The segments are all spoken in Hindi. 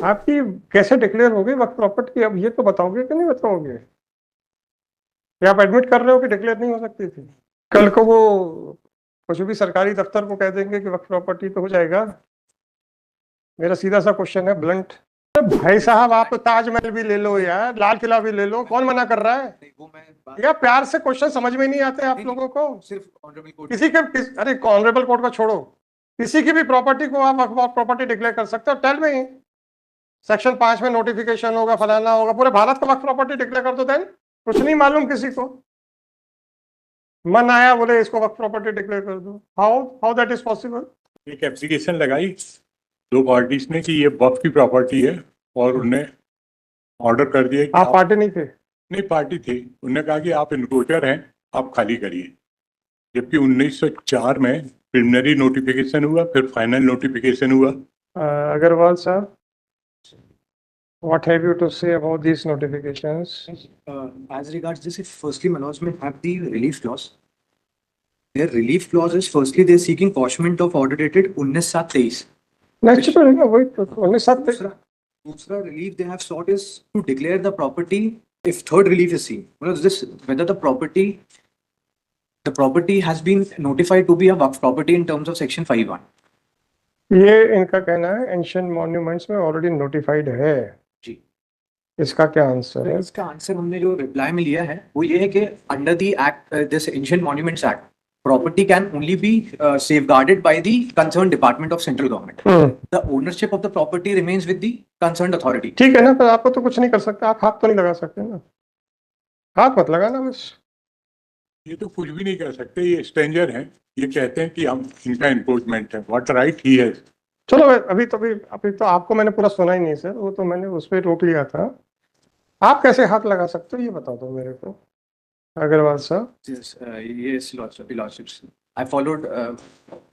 आपकी कैसे डिक्लेयर होगी वक्त प्रॉपर्टी, अब ये तो बताओगे कि नहीं बताओगे? या आप एडमिट कर रहे हो कि डिक्लेयर नहीं हो सकती थी? कल को वो कुछ भी सरकारी दफ्तर को कह देंगे कि वक्त प्रॉपर्टी तो हो जाएगा। मेरा सीधा सा क्वेश्चन है, ब्लंट। भाई साहब, आप तो ताजमहल भी ले लो यार, लाल किला भी ले लो, कौन मना कर रहा है? या प्यार से क्वेश्चन समझ में नहीं आते आप लोगों को? सिर्फ ऑनरेबल कोर्ट अरे ऑनरेबल कोर्ट का छोड़ो, किसी की भी प्रॉपर्टी को आप प्रॉपर्टी डिक्लेयर कर सकते हो। टेल में सेक्शन 5 में नोटिफिकेशन होगा, फलाना होगा, पूरे भारत का वक्त प्रॉपर्टी डिक्लेयर कर दो। देन कुछ नहीं मालूम किसी को, मन आया बोले इसको वक्त प्रॉपर्टी डिक्लेयर कर दो। How how that is possible? एक एप्लीकेशन लगाई दो पार्टीज ने कि ये वक्फ की प्रॉपर्टी है, और उन्हें ऑर्डर कर दिया कि आप पार्टी नहीं थे? नहीं, पार्टी थी। उन्होंने कहा कि आप इनक्रोचर हैं, आप खाली करिए। जबकि 1904 में प्रिलिमिनरी नोटिफिकेशन हुआ, फिर फाइनल नोटिफिकेशन हुआ। अग्रवाल साहब, what have you to say about these notifications? As regards this, if firstly Manoj may have the relief clause. Their relief clause is firstly they're seeking quashment of order dated 19/7/23. Next तो रहेगा वही तो 19/7। दूसरा relief they have sought is to declare the property if third relief is seen. This whether the property has been notified to be a waqf property in terms of section 5(1). ये इनका कहना है एंशिएंट मॉन्यूमेंट्स में ऑलरेडी नोटिफाइड है जी। इसका क्या आंसर है? इसका आंसर हमने जो रिप्लाई में लिया है वो ये है कि under the act, this ancient monuments act, property can only be safeguarded by the concerned department of central government. The ownership of the property remains with the concerned authority. ठीक है ना, पर आपको तो कुछ नहीं कर सकते, आप हाथ तो नहीं लगा सकते ना, हाथ मत लगाना बस। ये तो कुछ भी नहीं कर सकते, ये स्ट्रेंजर हैं, ये कहते हैं कि हम इनका एनक्रोचमेंट है। व्हाट राइट ही है? चलो अभी तो आपको मैंने पूरा सुना ही नहीं सर, वो तो मैंने उस पर रोक लिया था। आप कैसे हाथ लगा सकते हो ये बता दो मेरे को, अग्रवाल साहब। Yes, lordships. I followed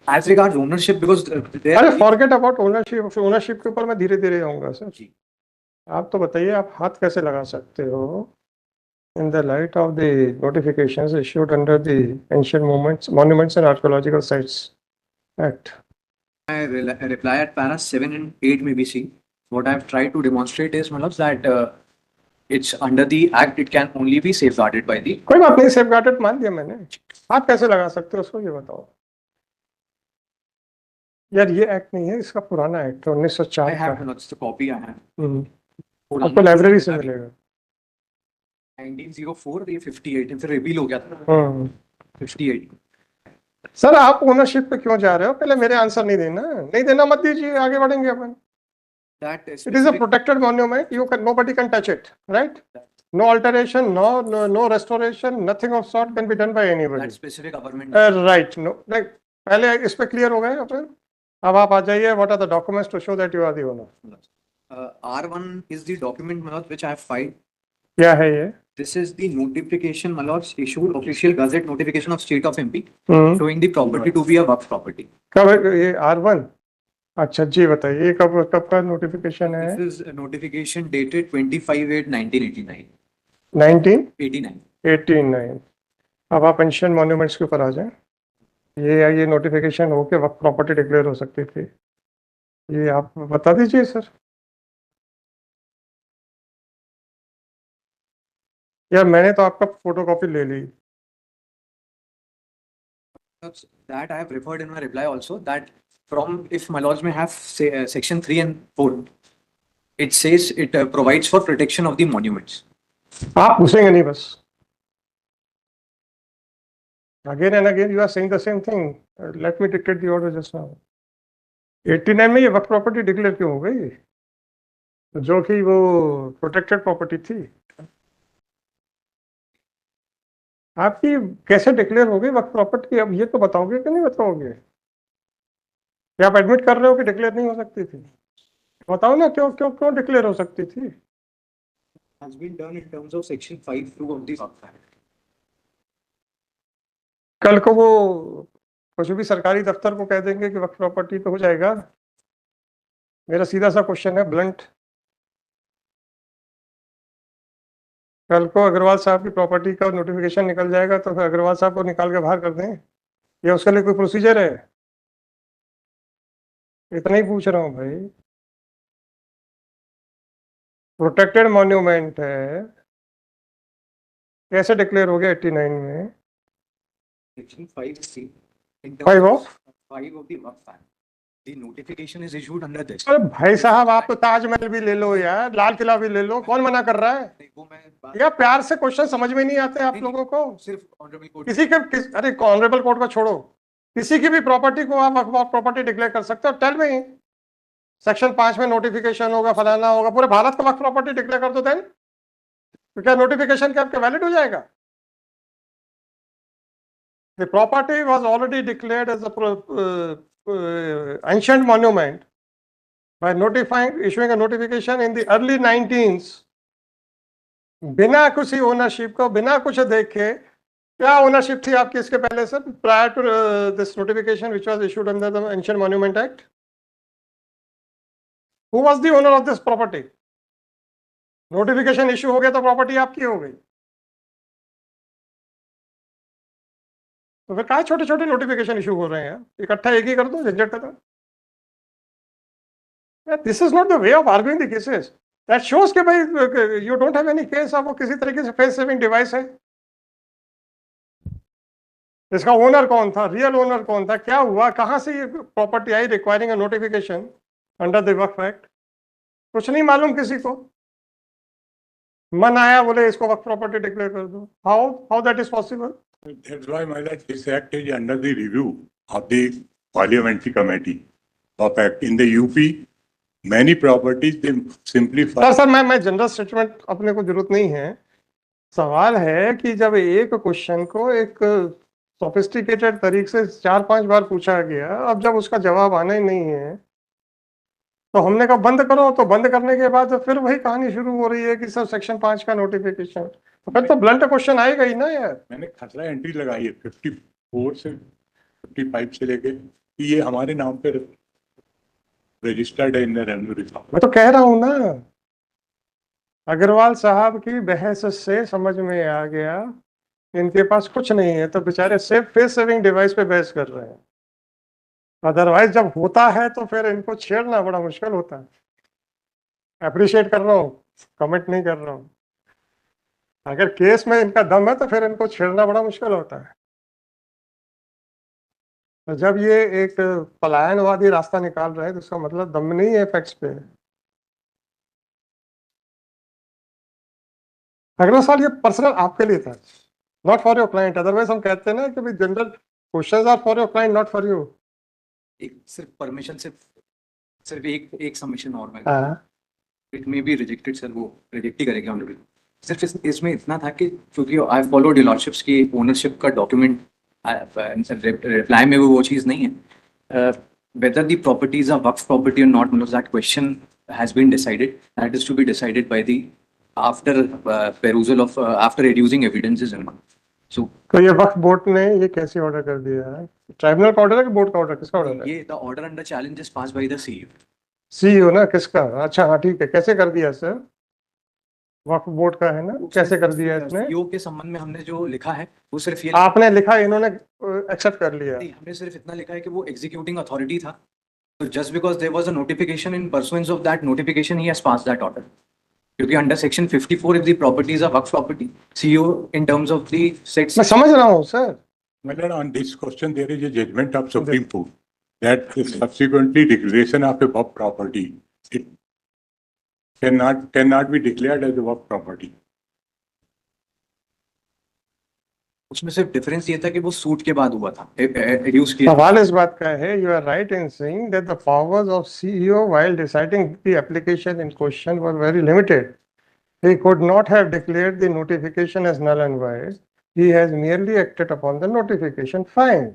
as regards ownership because अरे फॉरगेट अबाउट ओनरशिप, ओनरशिप के ऊपर मैं धीरे धीरे आऊंगा सर जी। आप तो बताइए, आप हाथ कैसे लगा सकते हो in the light of the notifications issued under the ancient monuments and archaeological sites act? I reply at para 7 and 8 may be seen. What I've tried to demonstrate is, Manoj, that it's under the act, it can only be safeguarded by the. कोई बात नहीं, सेफगार्डेड मान दिया मैंने। आप कैसे लगा सकते हो उसको ये बताओ यार। ये एक्ट नहीं है, इसका पुराना एक्ट है 1904 I have का। Manoj, the copy I have. आपको लाइब्रेरी से मिलेगा। 1904 ये 58 फिर रिवील हो गया था 58। सर आप ओनरशिप पे क्यों जा रहे हो? पहले मेरे आंसर नहीं देना मत दीजिए, आगे बढ़ेंगे अपन। That is it is a protected monument, you can, nobody can touch it, right? No alteration, no restoration, nothing of sort can be done by anybody. that specific government. Right, no पहले इस पे क्लियर हो गए अपन। अब आप आ जाइए, what are the documents to show that you are the owner? R1 is the document, Manoj, which I have filed. क्या है ये? This is the notification, Manoj, issued official gazette notification of state of MP showing the property to be a waqf property. कब है ये R1? अच्छा जी बताइए, ये कब कब का नोटिफिकेशन है? This is a notification dated 25/8/1989. 1989। अब आप एंशिएंट मॉन्यूमेंट्स के ऊपर आ जाएं। ये नोटिफिकेशन हो के वक्त प्रॉपर्टी डिक्लेयर हो सकती थी, ये आप बता दीजिए सर। यार मैंने तो आपका फोटोकॉपी ले ली। That I have referred in my reply also, that from, if my lords may have section 3 and 4, it says it provides for protection of the monuments. आप घुसेंगे नहीं बस। Again and again you are saying the same thing. Let me dictate the order just now. 89 में ये वक्त प्रॉपर्टी डिक्लेयर क्यों हो गई, जो कि वो प्रोटेक्टेड प्रॉपर्टी थी? आपकी कैसे डिक्लेयर हो गई वक्त प्रॉपर्टी, अब ये तो बताओगे कि नहीं बताओगे? या आप एडमिट कर रहे हो कि डिक्लेयर नहीं हो सकती थी? बताओ ना, क्यों क्यों क्यों डिक्लेयर हो सकती थी? Has been done in terms of section 5(2) of the Waqf Act. कल को वो कुछ भी सरकारी दफ्तर को कह देंगे कि वक्त प्रॉपर्टी तो हो जाएगा। मेरा सीधा सा क्वेश्चन है, ब्लंट। कल को अग्रवाल साहब की प्रॉपर्टी का नोटिफिकेशन निकल जाएगा तो फिर अग्रवाल साहब को निकाल के बाहर कर दें, या उसके लिए कोई प्रोसीजर है? इतना ही पूछ रहा हूँ भाई। प्रोटेक्टेड मॉन्यूमेंट है, कैसे डिक्लेयर हो गया 89 में? Section 5C. In terms 5 of of? 5 of the Waqf Act. The notification is issued under this. अरे भाई साहब, आप तो ताजमहल भी ले लो यार, लाल किला भी ले लो, कौन मना कर रहा है? नहीं, वो मैं बात या प्यार से क्वेश्चन समझ में नहीं आते आप नहीं, लोगों को? सिर्फ ऑनरेबल कोर्ट किसी के अरे ऑनरेबल कोर्ट को छोड़ो, किसी की भी प्रॉपर्टी को आप वक्फ प्रॉपर्टी डिक्लेयर कर सकते हो। टेल में सेक्शन 5 में नोटिफिकेशन होगा, फलाना होगा, पूरे भारत का वक्फ प्रॉपर्टी डिक्लेयर कर दो, देन तो क्या नोटिफिकेशन क्या आपके वैलिड हो जाएगा? The property was already declared as a ancient monument by issuing a notification in the early 19s, बिना किसी ओनरशिप को, बिना कुछ देखे। क्या ओनरशिप थी आपकी इसके पहले sir, prior to this notification which was issued under the ancient monument act? Who was the owner of this property? Notification issue हो गया तो प्रॉपर्टी आपकी हो गई, तो फिर क्या छोटे छोटे नोटिफिकेशन इशू हो रहे हैं? इकट्ठा एक ही कर दो, झंझट खत्म। This is not the way of arguing the cases. That shows कि भाई you don't have any case, आप वो किसी तरीके से फेस सेविंग डिवाइस है। इसका ओनर कौन था, रियल ओनर कौन था, क्या हुआ, कहां से ये property I requiring a notification under the Waqf act? कुछ नहीं मालूम किसी को, मन आया बोले इसको वक्फ प्रॉपर्टी डिक्लेयर कर दो। How that is possible? That's why, my lord, this act is under the review of the parliamentary committee of act. In the UP, many properties, they simply. Sir मैं जनरल स्टेटमेंट अपने को जरूरत नहीं है। सवाल है कि जब एक क्वेश्चन को एक सोफिस्टिकेटेड तरीके से 4-5 बार पूछा गया, अब जब उसका जवाब आना ही नहीं है तो हमने कहा बंद करो, तो बंद करने के बाद फिर वही कहानी शुरू हो रही है कि सर सेक्शन 5 का नोटिफिकेशन, तो फिर तो ब्लंट क्वेश्चन आएगा ही ना यार। मैंने खतरा एंट्री लगाई है 54 से 55 से लेके कि ये हमारे नाम पे रजिस्टर्ड है इन द रेवेन्यू रिकॉर्ड। मैं तो कह रहा हूं ना, अग्रवाल साहब की बहस से समझ में आ गया इनके पास कुछ नहीं है, तो बेचारे फेस सेविंग डिवाइस पे बहस कर रहे हैं। अदरवाइज जब होता है तो फिर इनको छेड़ना बड़ा मुश्किल होता है। अप्रिशिएट कर रहा हूँ, कमेंट नहीं कर रहा हूँ। अगर केस में इनका दम है तो फिर इनको छेड़ना बड़ा मुश्किल होता है। तो जब ये एक पलायनवादी रास्ता निकाल रहे हैं तो उसका मतलब दम नहीं है फैक्ट्स पे। अगला सवाल ये पर्सनल आपके लिए था, not for your client. Otherwise हम कहते हैं ना कि भाई general questions are for your client, not for you. एक सिर्फ परमिशन सिर्फ एक सबमिशन और मैं हाँ, it may be rejected sir, वो रिजेक्ट ही करेगा ऑनरेबल। सिर्फ इसमें इतना था कि क्योंकि आई फॉलोड योर लॉर्डशिप्स की ओनरशिप का डॉक्यूमेंट, रिप्लाई में वो चीज़ नहीं है। whether the properties are waqf property or not, that question has been decided. That is to be decided by the after perusal of after reducing evidences and all. So तो ये वक्फ बोर्ड ने ये कैसे ऑर्डर कर दिया है? ट्राइब्यूनल का ऑर्डर है कि बोर्ड का ऑर्डर, किसका ऑर्डर है? ये the order under challenge is passed by the CEO. CEO ना, किसका? अच्छा हाँ ठीक है, कैसे कर दिया सर? वक्फ बोर्ड का है ना, कैसे कर दिया इसने? CEO के संबंध में हमने जो लिखा है वो सिर्फ ये आपने लिखा, इन्होंने एक्सेप्ट कर लिया? नहीं, हमने सिर्फ इतना लिखा है कि वो एग्जीक्यूटिंग अथॉरिटी था, तो just because there was a notification in pursuance of that notification he has passed that order. क्योंकि under section 54 if the properties are waqf property, CEO in terms of the sets. मैं समझ रहा हूँ sir. My lord, on this question, there is a judgment of Supreme Court that subsequently declaration of a waqf property, it cannot be declared as a waqf property. उसमें सिर्फ डिफरेंस ये था कि वो सूट के बाद हुआ था, रिड्यूस किया। सवाल इस बात का है, you are right in saying that the powers of CEO while deciding the application in question were very limited. He could not have declared the notification as null and void. He has merely acted upon the notification. Fine.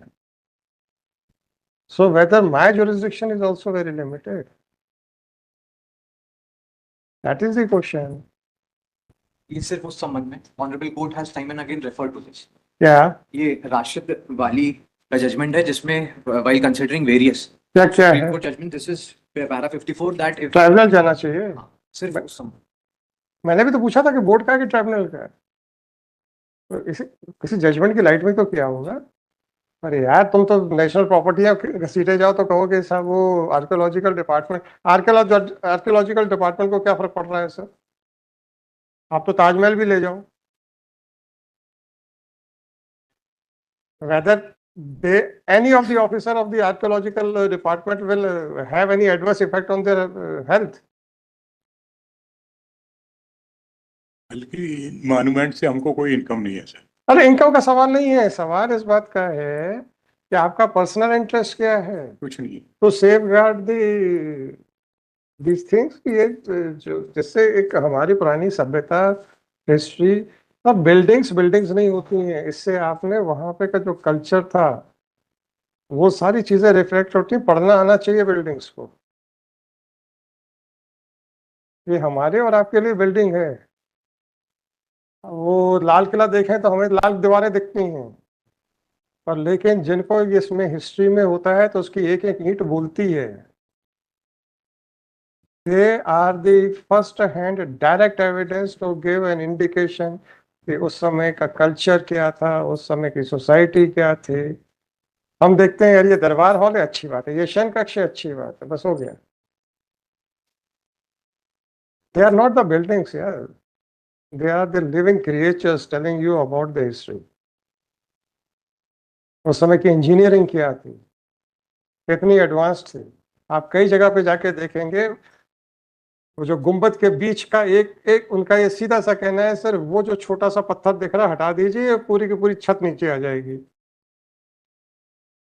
So whether my jurisdiction is also very limited? That is the question. ये सिर्फ उस संबंध में honourable court has time and again referred to this. क्या ये राशिद वाली का जजमेंट है जिसमें व्हाइल कंसीडरिंग वेरियस क्या क्या है? Judgment, this is para 54 that if tribunal जाना चाहिए। सिर्फ उस संबंध। मैंने भी तो पूछा था कि बोर्ड का है कि ट्राइब्यूनल का है, तो किसी जजमेंट की लाइट में तो क्या होगा? अरे यार तुम तो नेशनल प्रॉपर्टी घसीटे जाओ तो कहोगे साहब वो आर्कियोलॉजिकल डिपार्टमेंट को क्या फर्क पड़ रहा है सर? आप तो ताजमहल भी ले जाओ, whether they any of the officer of the archaeological department will have any adverse effect on their health. बल्कि मॉन्यूमेंट से हमको कोई इनकम नहीं है सर। अरे इनकम का सवाल नहीं है, सवाल इस बात का है कि आपका पर्सनल इंटरेस्ट क्या है कुछ नहीं। To safeguard these things. ये जो जिससे एक हमारी पुरानी सभ्यता, हिस्ट्री, अब बिल्डिंग्स नहीं होती हैं, इससे आपने वहां पे का जो कल्चर था वो सारी चीजें रिफ्लेक्ट होती हैं। पढ़ना आना चाहिए बिल्डिंग्स को। ये हमारे और आपके लिए बिल्डिंग है। वो लाल किला देखें तो हमें लाल दीवारें दिखती हैं, पर लेकिन जिनको इसमें हिस्ट्री में होता है तो उसकी एक एक ईंट बोलती है। They are the first hand direct evidence to give an indication कि उस समय का कल्चर क्या था, उस समय की सोसाइटी क्या थे। हम देखते हैं यार ये दरबार हॉल है, अच्छी बात है, ये शयन कक्ष है, अच्छी बात है, बस हो गया। They are not the buildings यार, they are the living creatures telling you about the history. उस समय की इंजीनियरिंग क्या थी, कितनी एडवांस थी। आप कई जगह पे जाके देखेंगे, वो जो गुंबद के बीच का एक उनका ये सीधा सा कहना है, सर वो जो छोटा सा पत्थर दिख रहा है हटा दीजिए, पूरी की पूरी छत नीचे आ जाएगी।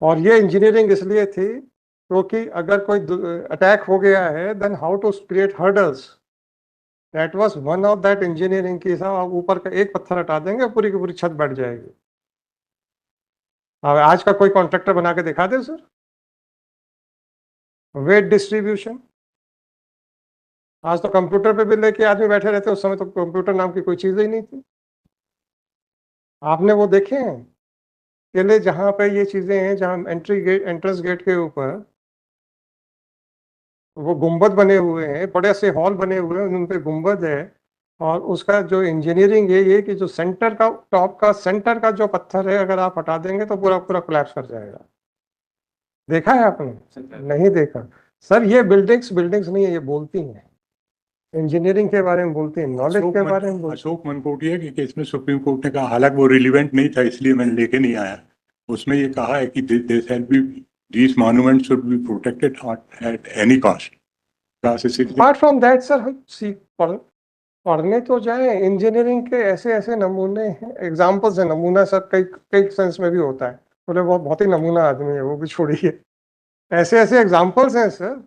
और ये इंजीनियरिंग इसलिए थी क्योंकि अगर कोई अटैक हो गया है, then how to create hurdles, that was one of that engineering की। साहब आप ऊपर का एक पत्थर हटा देंगे, पूरी की पूरी छत बैठ जाएगी। अब आज का कोई कॉन्ट्रैक्टर बना के दिखा दे सर, वेट डिस्ट्रीब्यूशन। आज तो कंप्यूटर पे भी लेके आदमी बैठे रहते, उस समय तो कंप्यूटर नाम की कोई चीज ही नहीं थी। आपने वो देखे हैं किले जहां पे ये चीजें हैं, जहां एंट्रेंस गेट के ऊपर वो गुंबद बने हुए हैं, बड़े से हॉल बने हुए हैं, उन पे गुंबद है। और उसका जो इंजीनियरिंग है ये कि जो सेंटर का, टॉप का सेंटर का जो पत्थर है, अगर आप हटा देंगे तो पूरा पूरा कोलैप्स कर जाएगा। देखा है आपने? नहीं देखा सर। ये बिल्डिंग्स नहीं है, ये बोलती हैं, इंजीनियरिंग के बारे में बोलती हैं, नॉलेज के बारे में बोलती अशोक मनकोटिया के केस में सुप्रीम कोर्ट ने कहा, हालांकि वो रिलीवेंट नहीं था इसलिए मैंने लेके नहीं आया, उसमें ये कहा है कि these monuments should be protected at any cost। Apart from that sir, पढ़ने तो जाए, इंजीनियरिंग के ऐसे ऐसे नमूने हैं, एग्जाम्पल्स है। नमूना सर कई कई सेंस में भी होता है, बोले वो बहुत ही नमूना आदमी है, वो भी छोड़िए। ऐसे ऐसे एग्जाम्पल्स हैं sir,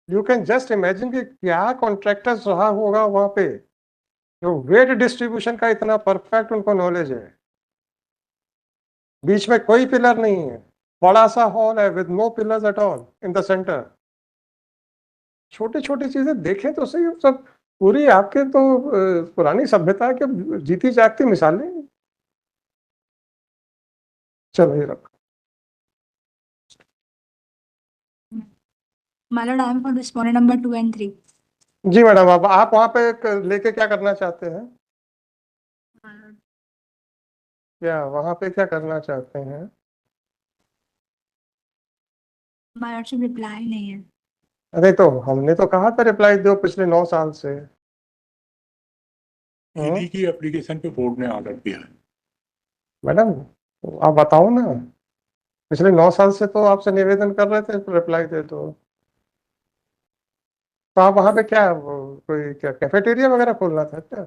you can just imagine कि क्या कॉन्ट्रैक्टर्स रहा होगा वहां पे, जो वेट डिस्ट्रीब्यूशन का इतना परफेक्ट उनको नॉलेज है। बीच में कोई पिलर नहीं है, बड़ा सा हॉल है with no pillars at all in the centre. छोटी छोटी चीजें देखें तो सही, सब पूरी आपके तो पुरानी सभ्यता के जीती जागती मिसालें। चलो ये रखो। My lord, I am for respondent number 2 and 3. Ji madam, अब आप वहां पे लेके क्या करना चाहते हैं? क्या वहां पे क्या करना चाहते हैं? My lordship reply नहीं है। अरे तो हमने तो कहा था रिप्लाई दो पिछले 9 साल से। ईडी की एप्लीकेशन पे बोर्ड ने ऑर्डर दिया है। मैडम आप बताओ ना, पिछले 9 साल से तो आपसे निवेदन कर रहे थे रिप्लाई दे दो। तो आप वहां पे क्या कोई क्या कैफेटेरिया वगैरह खोलना था क्या?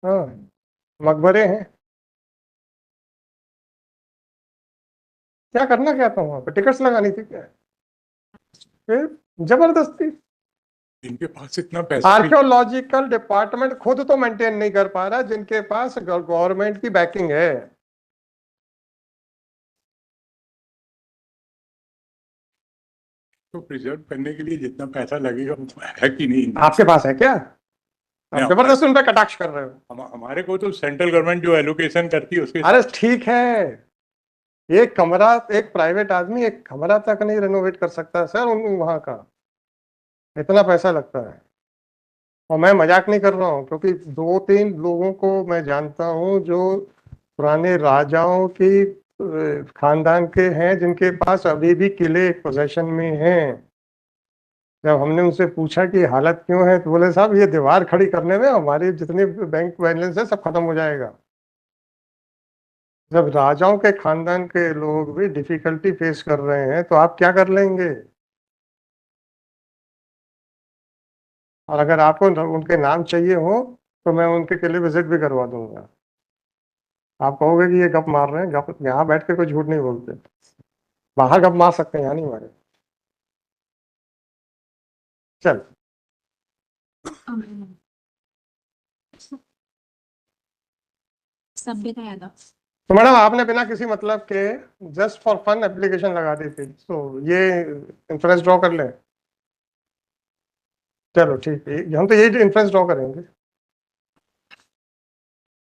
हाँ, मकबरे हैं, क्या करना क्या था वहां पे? टिकट्स लगानी थी क्या? फिर जबरदस्ती। इनके पास इतना पैसा आर्कियोलॉजिकल डिपार्टमेंट खुद तो मेंटेन नहीं कर पा रहा, जिनके पास गवर्नमेंट की बैकिंग है। तो प्रिजर्व करने के लिए जितना पैसा लगेगा वो है कि नहीं? आपके पास है क्या? आप जबरदस्ती उन पर कटाक्ष कर रहे हो। हमारे को तो सेंट्रल गवर्नमेंट जो एलोकेशन करती है उसके अरे ठीक है, एक कमरा, एक प्राइवेट आदमी एक कमरा तक नहीं रेनोवेट कर सकता सर, वहां का इतना पैसा लगता है। और मैं मजाक नहीं कर रहा हूँ, क्योंकि 2-3 लोगों को मैं जानता हूँ जो पुराने राजाओं की खानदान के हैं, जिनके पास अभी भी किले पोजेशन में हैं। जब हमने उनसे पूछा कि हालत क्यों है तो बोले साहब ये दीवार खड़ी करने में हमारे जितने बैंक बैलेंस है सब खत्म हो जाएगा। जब राजाओं के खानदान के लोग भी डिफिकल्टी फेस कर रहे हैं तो आप क्या कर लेंगे। और अगर आपको उनके नाम चाहिए हो तो मैं उनके के लिए विजिट भी करवा दूंगा। आप कहोगे कि ये गप मार रहे हैं, गप यहाँ बैठ के कोई झूठ नहीं बोलते। बाहर गप मार सकते हैं, यहाँ नहीं मारे। चल सभ्यता यादव। तो मैडम आपने बिना किसी मतलब के जस्ट फॉर फन एप्लीकेशन लगा दी थी, तो ये इंफ्रेंस ड्रॉ कर लें। चलो ठीक है, हम तो यही इंफ्रेंस ड्रॉ करेंगे।